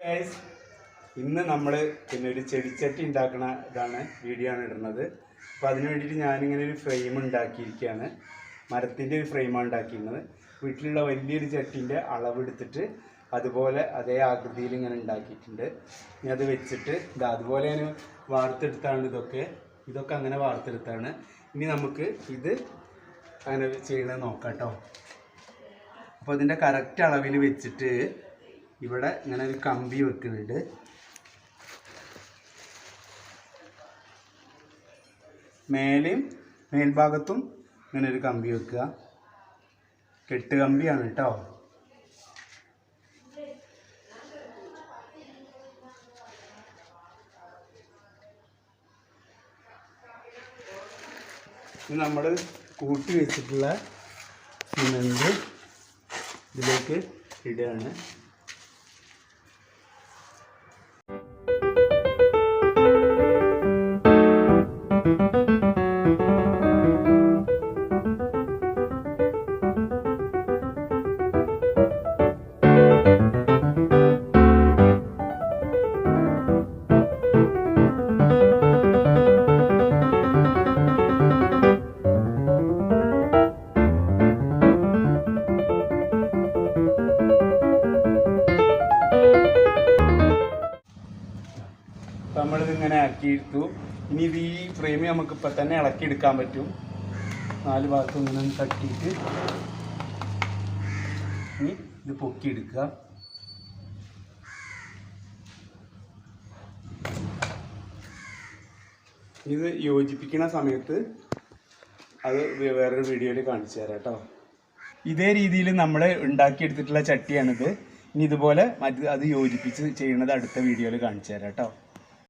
Guys, ഇന്ന് നമ്മൾ ഒരു ചെടിച്ചട്ടി ഉണ്ടാക്കുന്ന വീഡിയോ ആണ് ഇടുന്നത്. അപ്പോൾ അതിന് വേണ്ടിയിട്ട് ഞാനിങ്ങനെ ഒരു ഫ്രെയിം ഉണ്ടാക്കിയിരിക്കുകയാണ്. മരത്തിൻ്റെ ഒരു ഫ്രെയിമാണ് ഉണ്ടാക്കിയിരുന്നത്. വീട്ടിലുള്ള വലിയൊരു ചട്ടീൻ്റെ അളവെടുത്തിട്ട് അതുപോലെ അതേ ആകൃതിയിൽ ഇങ്ങനെ ഉണ്ടാക്കിയിട്ടുണ്ട്. ഇനി അത് വെച്ചിട്ട് അതുപോലെ ഞാൻ വാർത്തെടുത്താണ് ഇതൊക്കെ അങ്ങനെ വാർത്തെടുത്താണ്. ഇനി നമുക്ക് ഇത് അങ്ങനെ ചെയ്യണത് നോക്കാം കേട്ടോ. അപ്പോൾ അതിൻ്റെ കറക്റ്റ് അളവിൽ വെച്ചിട്ട് ഇവിടെ ഇങ്ങനെ ഒരു കമ്പി വെക്കുന്നുണ്ട്. മേൽഭാഗത്തും ഇങ്ങനെ ഒരു കമ്പി വെക്കുക. കെട്ട് കമ്പിയാണ് കേട്ടോ. ഇത് നമ്മൾ കൂട്ടി വെച്ചിട്ടുള്ള സിമൻറ്റ് ഇതിലേക്ക് ഇടുകയാണ്. നമ്മളിതിങ്ങനെ ആക്കിയെടുത്തു. ഇനി ഇത് ഈ ഫ്രെയിം നമുക്ക് ഇപ്പം തന്നെ ഇളക്കിയെടുക്കാൻ പറ്റും. 4 ഭാഗത്തും ഇങ്ങനെ തട്ടിയിട്ട് ഇനി ഇത് പൊക്കിയെടുക്കുക. ഇത് യോജിപ്പിക്കുന്ന സമയത്ത് അത് വേറൊരു വീഡിയോയിൽ കാണിച്ചു തരാം കേട്ടോ. ഇതേ രീതിയിൽ നമ്മൾ ഉണ്ടാക്കിയെടുത്തിട്ടുള്ള ചട്ടിയാണിത്. ഇനി ഇതുപോലെ അത് യോജിപ്പിച്ച് ചെയ്യുന്നത് അടുത്ത വീഡിയോയിൽ കാണിച്ചു തരാം കേട്ടോ.